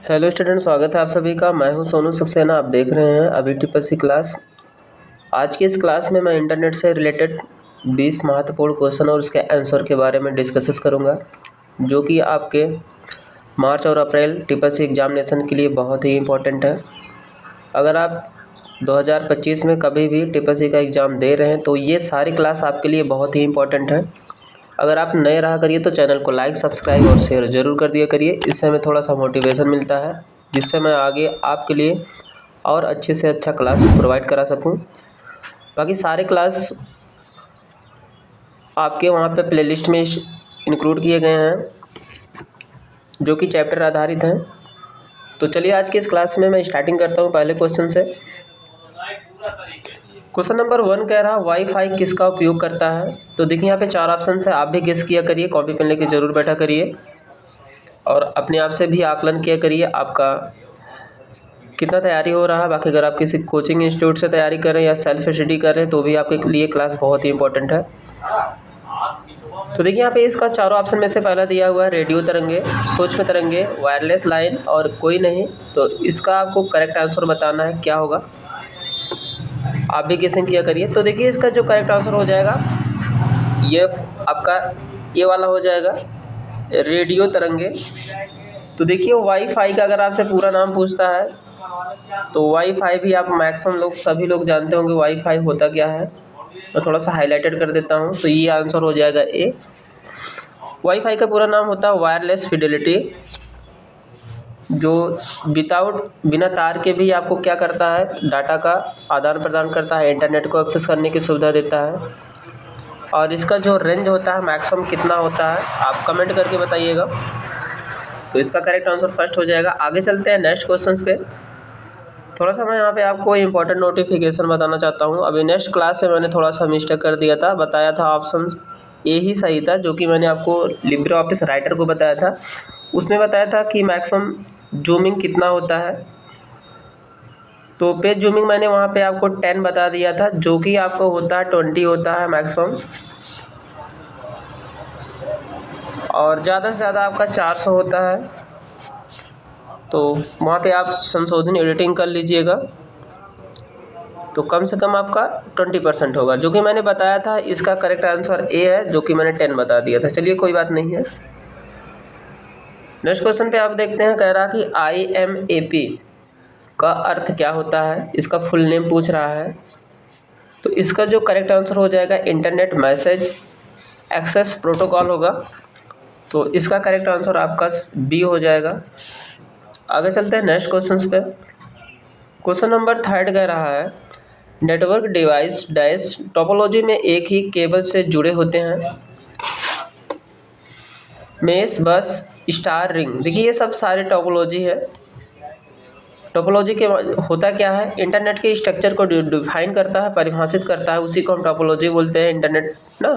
Hello student, स्वागत है आप सभी का। मैं हूं सोनू सक्सेना। आप देख रहे हैं अभी टीपीएससी क्लास। आज की इस क्लास में मैं इंटरनेट से रिलेटेड 20 महत्वपूर्ण क्वेश्चन और उसके आंसर के बारे में डिस्कस करूंगा, जो कि आपके मार्च और अप्रैल टीपीएससी एग्जामिनेशन के लिए बहुत ही इम्पोर्टेंट है। अगर आप 2025 में कभी भी टीपीएससी का एग्ज़ाम दे रहे हैं तो ये सारी क्लास आपके लिए बहुत ही इम्पोर्टेंट है। अगर आप नए रहा करिए तो चैनल को लाइक, सब्सक्राइब और शेयर ज़रूर कर दिया करिए। इससे हमें थोड़ा सा मोटिवेशन मिलता है, जिससे मैं आगे आपके लिए और अच्छे से अच्छा क्लास प्रोवाइड करा सकूं। बाकी सारे क्लास आपके वहां पे प्लेलिस्ट में इंक्लूड किए गए हैं, जो कि चैप्टर आधारित हैं। तो चलिए आज की इस क्लास में मैं स्टार्टिंग करता हूं पहले क्वेश्चन से। क्वेश्चन नंबर 1 कह रहा वाईफाई किसका उपयोग करता है। तो देखिए यहाँ पे 4 ऑप्शन है, आप भी गेस किया करिए, कॉपी पेन लेके ज़रूर बैठा करिए और अपने आप से भी आकलन किया करिए आपका कितना तैयारी हो रहा है। बाकी अगर आप किसी कोचिंग इंस्टीट्यूट से तैयारी कर रहे हैं या सेल्फ स्टडी कर रहे हैं तो भी आपके लिए क्लास बहुत ही इंपॉर्टेंट है। तो देखिए यहाँ पे इसका चारों ऑप्शन में से पहला दिया हुआ है रेडियो तरंगे, सूक्ष्म तरंगे, वायरलेस लाइन और कोई नहीं। तो इसका आपको करेक्ट आंसर बताना है क्या होगा, आप भी गेसिंग किया करिए। तो देखिए इसका जो करेक्ट आंसर हो जाएगा ये आपका ये वाला हो जाएगा, रेडियो तरंगे। तो देखिए वाईफाई का अगर आपसे पूरा नाम पूछता है तो वाईफाई भी आप मैक्सिमम लोग सभी लोग जानते होंगे वाईफाई होता क्या है। मैं थोड़ा सा हाईलाइटेड कर देता हूँ, तो ये आंसर हो जाएगा ए। वाईफाई का पूरा नाम होता है वायरलेस फिडेलिटी, जो बिना तार के भी आपको क्या करता है, डाटा का आदान प्रदान करता है, इंटरनेट को एक्सेस करने की सुविधा देता है। और इसका जो रेंज होता है मैक्सिमम कितना होता है, आप कमेंट करके बताइएगा। तो इसका करेक्ट आंसर फर्स्ट हो जाएगा। आगे चलते हैं नेक्स्ट क्वेश्चन पे। थोड़ा सा मैं यहाँ पे आपको इंपॉर्टेंट नोटिफिकेशन बताना चाहता हूँ। अभी नेक्स्ट क्लास में मैंने थोड़ा सा मिस्टेक कर दिया था, बताया था ऑप्शन ए ही सही था, जो कि मैंने आपको लिब्रे ऑफिस राइटर को बताया था। उसमें बताया था कि मैक्सिमम जूमिंग कितना होता है, तो पेज जूमिंग मैंने वहाँ पे आपको 10 बता दिया था, जो कि आपको होता है 20 होता है मैक्सिमम, और ज़्यादा से ज़्यादा आपका 400 होता है। तो वहाँ पे आप संशोधन एडिटिंग कर लीजिएगा, तो कम से कम आपका 20% होगा, जो कि मैंने बताया था। इसका करेक्ट आंसर ए है, जो कि मैंने 10 बता दिया था। चलिए कोई बात नहीं है। नेक्स्ट क्वेश्चन पे आप देखते हैं, कह रहा कि IMAP का अर्थ क्या होता है, इसका फुल नेम पूछ रहा है। तो इसका जो करेक्ट आंसर हो जाएगा इंटरनेट मैसेज एक्सेस प्रोटोकॉल होगा। तो इसका करेक्ट आंसर आपका बी हो जाएगा। आगे चलते हैं नेक्स्ट क्वेश्चन पे। क्वेश्चन नंबर 3 कह रहा है नेटवर्क डिवाइस डैश टोपोलॉजी में एक ही केबल से जुड़े होते हैं, मेश, बस, स्टार, रिंग। देखिए ये सब सारे टोपोलॉजी है। टोपोलॉजी के होता क्या है, इंटरनेट के स्ट्रक्चर को डिफाइन करता है, परिभाषित करता है, उसी को हम टोपोलॉजी बोलते हैं। इंटरनेट ना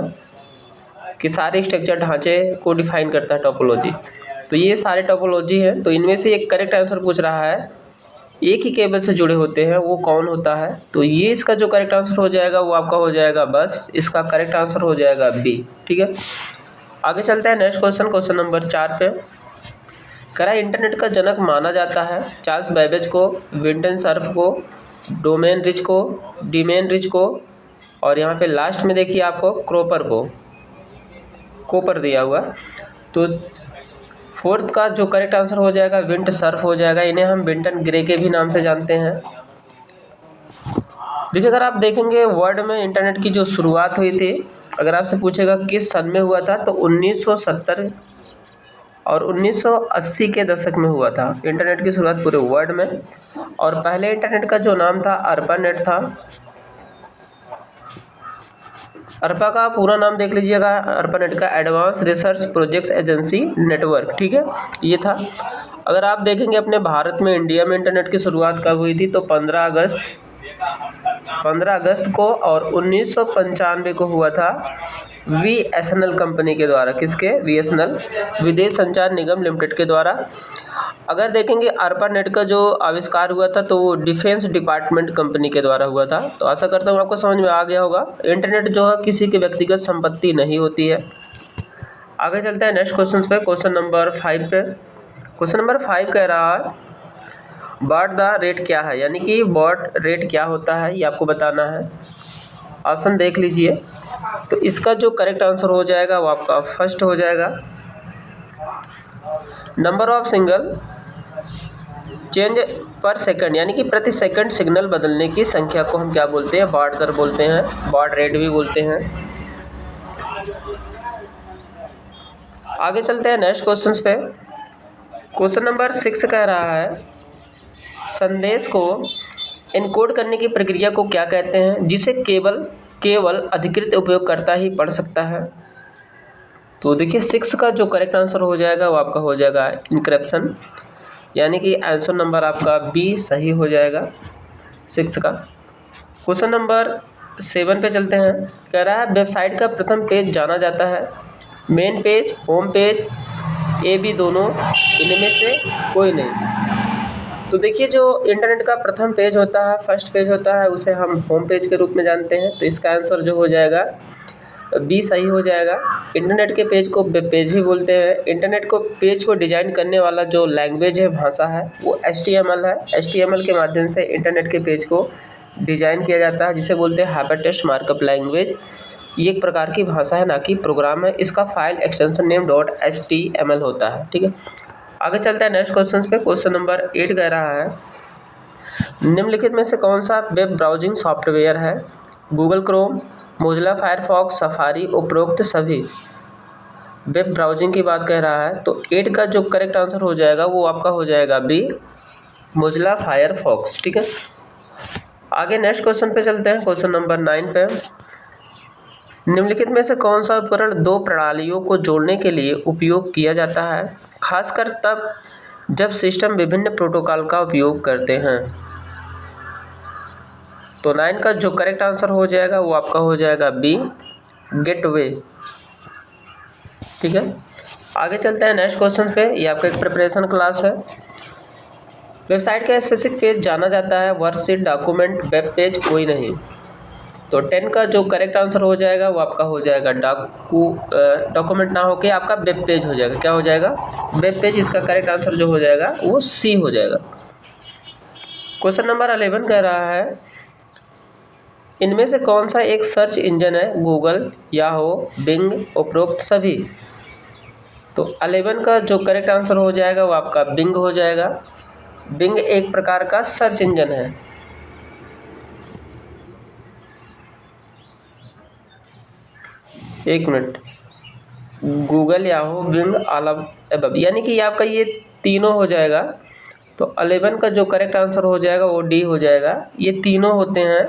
कि सारे स्ट्रक्चर ढांचे को डिफाइन करता है टोपोलॉजी। तो ये सारे टोपोलॉजी हैं। तो इनमें से एक करेक्ट आंसर पूछ रहा है एक ही केबल से जुड़े होते हैं, वो कौन होता है। तो ये इसका जो करेक्ट आंसर हो जाएगा वो आपका हो जाएगा बस। इसका करेक्ट आंसर हो जाएगा बी। ठीक है, आगे चलते हैं नेक्स्ट क्वेश्चन। क्वेश्चन नंबर 4 पे करा इंटरनेट का जनक माना जाता है चार्ल्स बैबेज को, विंटन सर्फ को, डोमेन रिच को, डीमेन रिच को, और यहाँ पे लास्ट में देखिए आपको कोपर दिया हुआ। तो फोर्थ का जो करेक्ट आंसर हो जाएगा विंट सर्फ हो जाएगा। इन्हें हम विंटन ग्रे के भी नाम से जानते हैं। देखिए अगर आप देखेंगे वर्ल्ड में इंटरनेट की जो शुरुआत हुई थी, अगर आपसे पूछेगा किस सन में हुआ था, तो 1970 और 1980 के दशक में हुआ था इंटरनेट की शुरुआत पूरे वर्ल्ड में। और पहले इंटरनेट का जो नाम था अर्पानेट था। अर्पा का पूरा नाम देख लीजिएगा, अर्पानेट का advance research projects agency network. ठीक है, ये था। अगर आप देखेंगे अपने भारत में, इंडिया में इंटरनेट की शुरुआत कब हुई थी, तो 15 अगस्त को और 1995 को हुआ था VSNL कंपनी के द्वारा। किसके? VSNL, विदेश संचार निगम लिमिटेड के द्वारा। अगर देखेंगे ARPANET का जो आविष्कार हुआ था तो वो डिफेंस डिपार्टमेंट कंपनी के द्वारा हुआ था। तो आशा करता हूँ आपको समझ में आ गया होगा। इंटरनेट जो है किसी की व्यक्तिगत संपत्ति नहीं होती है। आगे चलते हैं नेक्स्ट क्वेश्चन पे। क्वेश्चन नंबर 5 पे क्वेश्चन नंबर 5 कह रहा है बॉट द रेट क्या है, यानी कि बॉट रेट क्या होता है ये आपको बताना है। ऑप्शन देख लीजिए। तो इसका जो करेक्ट आंसर हो जाएगा वो आपका फर्स्ट हो जाएगा। नंबर ऑफ सिंगल चेंज पर सेकंड, यानी कि प्रति सेकंड सिग्नल बदलने की संख्या को हम क्या बोलते हैं, बॉट दर बोलते हैं, बॉट रेट भी बोलते हैं। आगे चलते हैं नेक्स्ट क्वेश्चन पे। क्वेश्चन नंबर 6 कह रहा है संदेश को एनकोड करने की प्रक्रिया को क्या कहते हैं जिसे केवल अधिकृत उपयोगकर्ता ही पढ़ सकता है। तो देखिए 6 का जो करेक्ट आंसर हो जाएगा वो आपका हो जाएगा इनक्रिप्शन, यानी कि आंसर नंबर आपका बी सही हो जाएगा 6 का। क्वेश्चन नंबर 7 पे चलते हैं। कह रहा है वेबसाइट का प्रथम पेज जाना जाता है main page, home page, A B दोनों, इनमें से कोई नहीं। तो देखिए जो इंटरनेट का प्रथम पेज होता है, फर्स्ट पेज होता है, उसे हम होम पेज के रूप में जानते हैं। तो इसका आंसर जो हो जाएगा बी सही हो जाएगा। इंटरनेट के पेज को वेब पेज भी बोलते हैं। इंटरनेट को पेज को डिजाइन करने वाला जो लैंग्वेज है, भाषा है, वो HTML है। HTML के माध्यम से इंटरनेट के पेज को डिजाइन किया जाता है, जिसे बोलते हैं हाइपरटेक्स्ट मार्कअप लैंग्वेज। ये एक प्रकार की भाषा है, ना कि प्रोग्राम है। इसका फाइल एक्सटेंशन नेम .html होता है। ठीक है, आगे चलते हैं नेक्स्ट क्वेश्चन पे। क्वेश्चन नंबर 8 कह रहा है निम्नलिखित में से कौन सा वेब ब्राउजिंग सॉफ्टवेयर है, Google Chrome, Mozilla Firefox, safari, उपरोक्त सभी। वेब ब्राउजिंग की बात कह रहा है, तो 8 का जो करेक्ट आंसर हो जाएगा वो आपका हो जाएगा बी, मोजिला फायरफॉक्स। ठीक है, आगे नेक्स्ट क्वेश्चन पे चलते हैं। क्वेश्चन नंबर 9 पे निम्नलिखित में से कौन सा उपकरण दो प्रणालियों को जोड़ने के लिए उपयोग किया जाता है, खासकर तब जब सिस्टम विभिन्न प्रोटोकॉल का उपयोग करते हैं। तो 9 का जो करेक्ट आंसर हो जाएगा वो आपका हो जाएगा बी, गेटवे। ठीक है, आगे चलते हैं नेक्स्ट क्वेश्चन पे। ये आपका एक प्रिपरेशन क्लास है। वेबसाइट का स्पेसिफिक पेज जाना जाता है वर्कशीट, डॉक्यूमेंट, वेब पेज, कोई नहीं। तो 10 का जो करेक्ट आंसर हो जाएगा वो आपका हो जाएगा डॉक्यूमेंट ना होके आपका वेब पेज हो जाएगा। क्या हो जाएगा, वेब पेज। इसका करेक्ट आंसर जो हो जाएगा वो सी हो जाएगा। क्वेश्चन नंबर 11 कह रहा है इनमें से कौन सा एक सर्च इंजन है, गूगल, याहू, बिंग, उपरोक्त सभी। तो 11 का जो करेक्ट आंसर हो जाएगा वो आपका बिंग हो जाएगा। बिंग एक प्रकार का सर्च इंजन है। एक minute, Google, Yahoo, Bing, all of above, यानी कि आपका ये तीनों हो जाएगा। तो 11 का जो करेक्ट आंसर हो जाएगा वो डी हो जाएगा। ये तीनों होते हैं।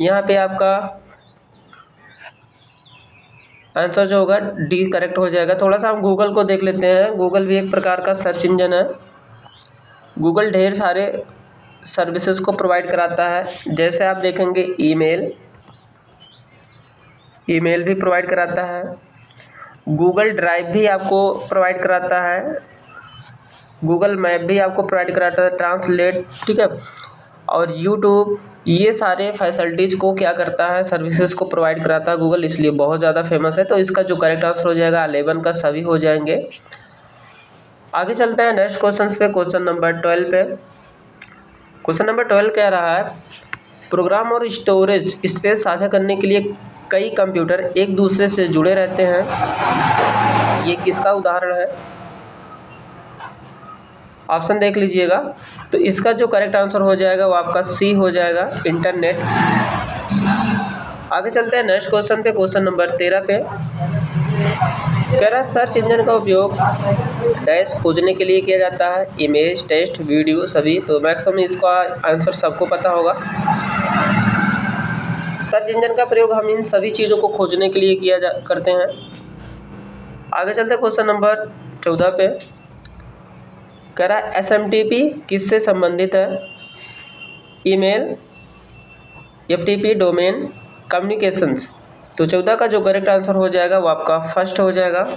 यहाँ पे आपका आंसर जो होगा डी करेक्ट हो जाएगा। थोड़ा सा हम गूगल को देख लेते हैं। गूगल भी एक प्रकार का सर्च इंजन है। गूगल ढेर सारे सर्विसेज को प्रोवाइड कराता है, जैसे आप देखेंगे ईमेल भी प्रोवाइड कराता है, गूगल ड्राइव भी आपको प्रोवाइड कराता है, गूगल मैप भी आपको प्रोवाइड कराता है, ट्रांसलेट। ठीक है, और यूट्यूब, ये सारे फैसिलिटीज़ को क्या करता है, सर्विसेज को प्रोवाइड कराता है गूगल, इसलिए बहुत ज़्यादा फेमस है। तो इसका जो करेक्ट आंसर हो जाएगा 11 का सभी हो जाएंगे। आगे चलते हैं नेक्स्ट क्वेश्चन पे। क्वेश्चन नंबर 12 पे। क्वेश्चन नंबर 12 कह रहा है प्रोग्राम और स्टोरेज स्पेस साझा करने के लिए कई कंप्यूटर एक दूसरे से जुड़े रहते हैं, ये किसका उदाहरण है। ऑप्शन देख लीजिएगा। तो इसका जो करेक्ट आंसर हो जाएगा वो आपका सी हो जाएगा, इंटरनेट। आगे चलते हैं नेक्स्ट क्वेश्चन पे। क्वेश्चन नंबर 13 पे कह रहा है सर्च इंजन का उपयोग डैश खोजने के लिए किया जाता है, इमेज, टेक्स्ट, वीडियो, सभी। तो मैक्सिमम इसका आंसर सबको पता होगा। सर्च इंजन का प्रयोग हम इन सभी चीज़ों को खोजने के लिए करते हैं। आगे चलते हैं क्वेश्चन नंबर 14 पे। कह रहा है SMTP किससे संबंधित है, ईमेल, FTP, डोमेन, कम्युनिकेशंस। तो 14 का जो करेक्ट आंसर हो जाएगा वो आपका फर्स्ट हो जाएगा।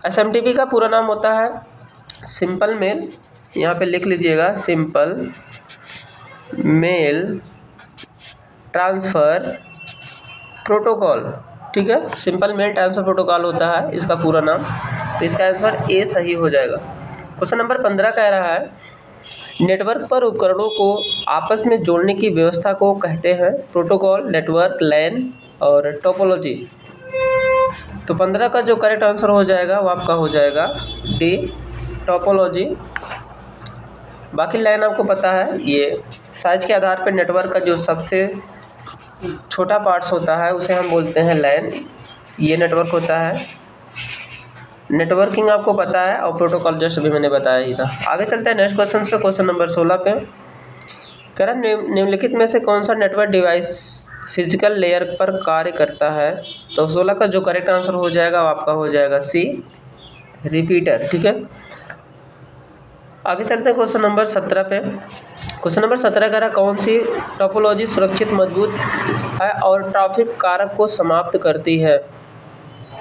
SMTP का पूरा नाम होता है सिंपल मेल, यहाँ पे लिख लीजिएगा, सिंपल मेल ट्रांसफ़र प्रोटोकॉल। ठीक है, सिंपल मेल ट्रांसफ़र प्रोटोकॉल होता है इसका पूरा नाम। तो इसका आंसर ए सही हो जाएगा। क्वेश्चन नंबर 15 कह रहा है नेटवर्क पर उपकरणों को आपस में जोड़ने की व्यवस्था को कहते हैं प्रोटोकॉल, नेटवर्क, लैन और टोपोलॉजी। तो 15 का जो करेक्ट आंसर हो जाएगा वो आपका हो जाएगा डी, टोपोलॉजी। बाकी लैन आपको पता है, ये साइज के आधार पर नेटवर्क का जो सबसे छोटा पार्ट्स होता है उसे हम बोलते हैं लैन, ये नेटवर्क होता है। नेटवर्किंग आपको पता है और प्रोटोकॉल जस्ट अभी मैंने बताया ही था। आगे चलते हैं नेक्स्ट क्वेश्चन पे। क्वेश्चन नंबर 16 पे कह रहा निम्नलिखित में से कौन सा नेटवर्क डिवाइस फिजिकल लेयर पर कार्य करता है। तो 16 का जो करेक्ट आंसर हो जाएगा वो आपका हो जाएगा सी, रिपीटर। ठीक है, आगे चलते हैं क्वेश्चन नंबर 17 पे। क्वेश्चन नंबर 17 कह रहा कौन सी टोपोलॉजी सुरक्षित, मजबूत है और ट्रैफिक कारक को समाप्त करती है।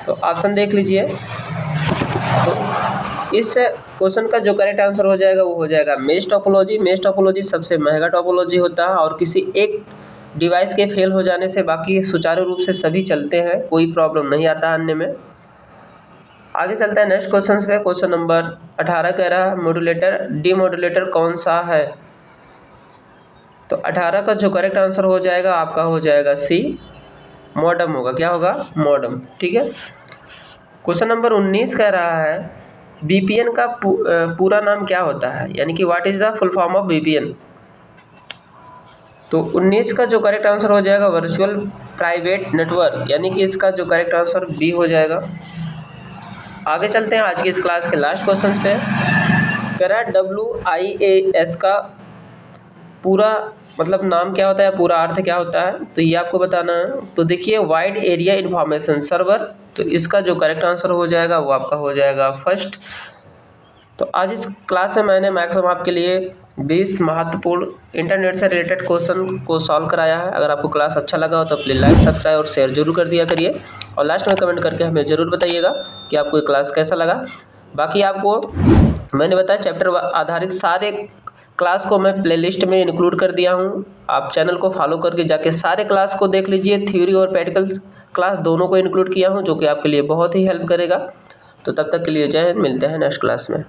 तो ऑप्शन देख लीजिए। तो इस क्वेश्चन का जो करेक्ट आंसर हो जाएगा वो हो जाएगा मेश टोपोलॉजी। मेश टोपोलॉजी सबसे महंगा टोपोलॉजी होता है और किसी एक डिवाइस के फेल हो जाने से बाकी सुचारू रूप से सभी चलते हैं, कोई प्रॉब्लम नहीं आता अन्य में। आगे चलता है नेक्स्ट क्वेश्चन पे। क्वेश्चन नंबर 18 कह रहा है मॉड्यूलेटर, डीमॉड्यूलेटर कौन सा है। तो 18 का जो करेक्ट आंसर हो जाएगा आपका हो जाएगा सी, मॉडम होगा। क्या होगा, मॉडम। ठीक है, क्वेश्चन नंबर 19 कह रहा है VPN का पूरा नाम क्या होता है, यानी कि what is the full form of VPN। तो 19 का जो करेक्ट आंसर हो जाएगा वर्चुअल प्राइवेट नेटवर्क, यानी कि इसका जो करेक्ट आंसर बी हो जाएगा। आगे चलते हैं आज की इस क्लास के लास्ट क्वेश्चन पे। कह रहा है WIAS का पूरा मतलब नाम क्या होता है, पूरा अर्थ क्या होता है, तो ये आपको बताना है। तो देखिए वाइड एरिया इंफॉर्मेशन सर्वर, तो इसका जो करेक्ट आंसर हो जाएगा वो आपका हो जाएगा फर्स्ट। तो आज इस क्लास में मैंने मैक्सिमम आपके लिए 20 महत्वपूर्ण इंटरनेट से रिलेटेड क्वेश्चन को सॉल्व कराया है। अगर आपको क्लास अच्छा लगा हो तो प्लीज़ लाइक, सब्सक्राइब और शेयर जरूर कर दिया करिए और लास्ट में कमेंट करके हमें ज़रूर बताइएगा कि आपको ये क्लास कैसा लगा। बाकी आपको मैंने बताया चैप्टर आधारित सारे क्लास को मैं प्लेलिस्ट में इंक्लूड कर दिया हूँ। आप चैनल को फॉलो करके जाके सारे क्लास को देख लीजिए, थ्योरी और प्रैक्टिकल क्लास दोनों को इंक्लूड किया हूँ, जो कि आपके लिए बहुत ही हेल्प करेगा। तो तब तक के लिए जय हिंद, मिलते हैं नेक्स्ट क्लास में।